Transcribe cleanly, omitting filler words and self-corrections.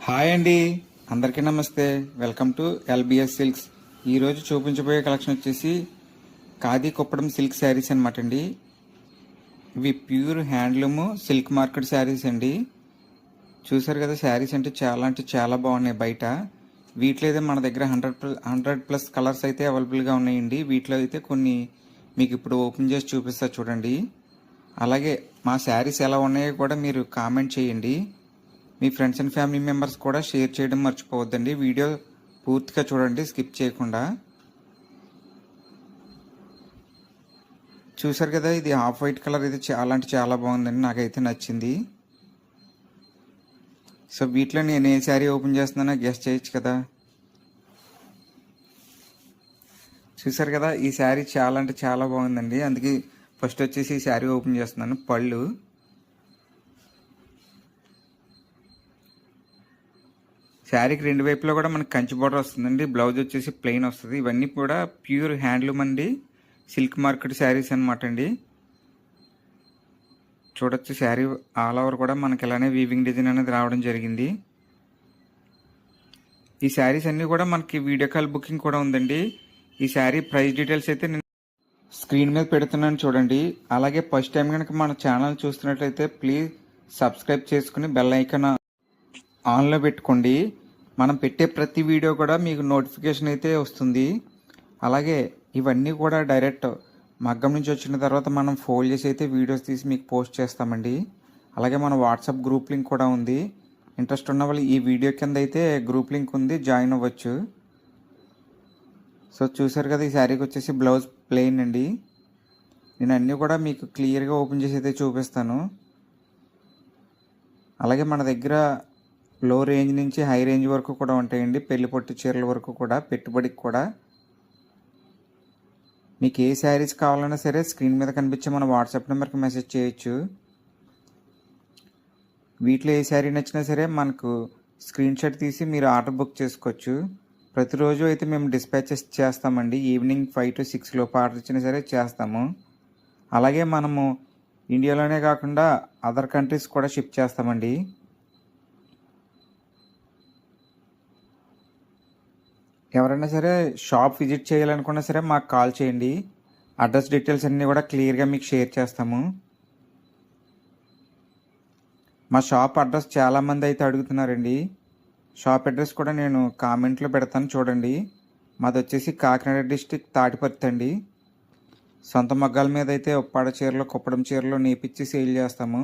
Hi అండి, అందరికీ నమస్తే. Welcome to lbs silks. ఈరోజు చూపించబోయే కలెక్షన్ వచ్చేసి ఖాదీ కుప్పడం సిల్క్ శారీస్ అనమాట అండి. ఇవి pure handloom silk market saris అండి. చూసారు కదా, శారీస్ అంటే చాలా బాగున్నాయి బయట. వీటిలో అయితే మన దగ్గర 100+ కలర్స్ అయితే అవైలబుల్గా ఉన్నాయండి. వీటిలో అయితే కొన్ని మీకు ఇప్పుడు ఓపెన్ చేసి చూపిస్తా చూడండి. అలాగే మా శారీస్ ఎలా ఉన్నాయో కూడా మీరు కామెంట్ చేయండి. మీ ఫ్రెండ్స్ అండ్ ఫ్యామిలీ మెంబర్స్ కూడా షేర్ చేయడం మర్చిపోవద్దండి. వీడియో పూర్తిగా చూడండి, స్కిప్ చేయకుండా. చూసారు కదా, ఇది ఆఫ్ వైట్ కలర్ అయితే చాలా బాగుందండి, నాకైతే నచ్చింది. సో వీటిలో నేను ఏ శారీ ఓపెన్ చేస్తున్నానో గెస్ట్ చేయొచ్చు కదా. చూసారు కదా, ఈ శారీ చాలా బాగుందండి. అందుకే ఫస్ట్ వచ్చేసి ఈ శారీ ఓపెన్ చేస్తున్నాను. పళ్ళు శారీకి రెండు వైపులో కూడా మనకి కంచి బోర్డర్ వస్తుందండి. బ్లౌజ్ వచ్చేసి ప్లెయిన్ వస్తుంది. ఇవన్నీ కూడా ప్యూర్ హ్యాండ్లూమ్ అండి, సిల్క్ మార్కెట్ శారీస్ అనమాట అండి. చూడొచ్చు, శారీ ఆల్ ఓవర్ కూడా మనకి ఇలానే వీవింగ్ డిజైన్ అనేది రావడం జరిగింది. ఈ శారీస్ అన్నీ కూడా మనకి వీడియో కాల్ బుకింగ్ కూడా ఉందండి. ఈ శారీ ప్రైస్ డీటెయిల్స్ అయితే నేను స్క్రీన్ మీద పెడుతున్నాను చూడండి. అలాగే ఫస్ట్ టైం కనుక మన ఛానల్ చూస్తున్నట్లయితే ప్లీజ్ సబ్స్క్రైబ్ చేసుకుని బెల్ ఐకాన్ ఆన్లో పెట్టుకోండి. మనం పెట్టే ప్రతి వీడియో కూడా మీకు నోటిఫికేషన్ అయితే వస్తుంది. అలాగే ఇవన్నీ కూడా డైరెక్ట్ మగ్గం నుంచి వచ్చిన తర్వాత మనం ఫోల్డ్ చేసి అయితే వీడియోస్ తీసి మీకు పోస్ట్ చేస్తామండి. అలాగే మన వాట్సాప్ గ్రూప్ లింక్ కూడా ఉంది. ఇంట్రెస్ట్ ఉన్న వాళ్ళు ఈ వీడియో కింద అయితే గ్రూప్ లింక్ ఉంది, జాయిన్ అవ్వచ్చు. సో చూసారు కదా, ఈ శారీకి వచ్చేసి బ్లౌజ్ ప్లెయిన్ అండి. నేను అన్నీ కూడా మీకు క్లియర్గా ఓపెన్ చేసి అయితే చూపిస్తాను. అలాగే మన దగ్గర లో రేంజ్ నుంచి హై రేంజ్ వరకు కూడా ఉంటాయండి. పెళ్లి పొట్టు చీరల వరకు కూడా, పెట్టుబడికి కూడా. మీకు ఏ శారీస్ కావాలన్నా సరే స్క్రీన్ మీద కనిపించే మన వాట్సాప్ నెంబర్కి మెసేజ్ చేయొచ్చు. వీటిలో ఏ శారీ నచ్చినా సరే మనకు స్క్రీన్ షాట్ తీసి మీరు ఆర్డర్ బుక్ చేసుకోవచ్చు. ప్రతిరోజు అయితే మేము డిస్పాచెస్ చేస్తామండి. ఈవినింగ్ 5 to 6 లోపు ఆర్డర్ ఇచ్చినా సరే చేస్తాము. అలాగే మనము ఇండియాలోనే కాకుండా అదర్ కంట్రీస్ కూడా షిప్ చేస్తామండి. ఎవరైనా సరే షాప్ విజిట్ చేయాలనుకున్నా సరే మాకు కాల్ చేయండి. అడ్రస్ డీటెయిల్స్ అన్నీ కూడా క్లియర్గా మీకు షేర్ చేస్తాము. మా షాప్ అడ్రస్ చాలామంది అయితే అడుగుతున్నారండి. షాప్ అడ్రస్ కూడా నేను కామెంట్లో పెడతాను చూడండి. మాది వచ్చేసి కాకినాడ డిస్టిక్ తాటిపర్తి అండి. సొంత మగ్గాల మీద అయితే ఉప్పాడ చీరలు, కుప్పడం చీరలు నేపిచ్చి సేల్ చేస్తాము.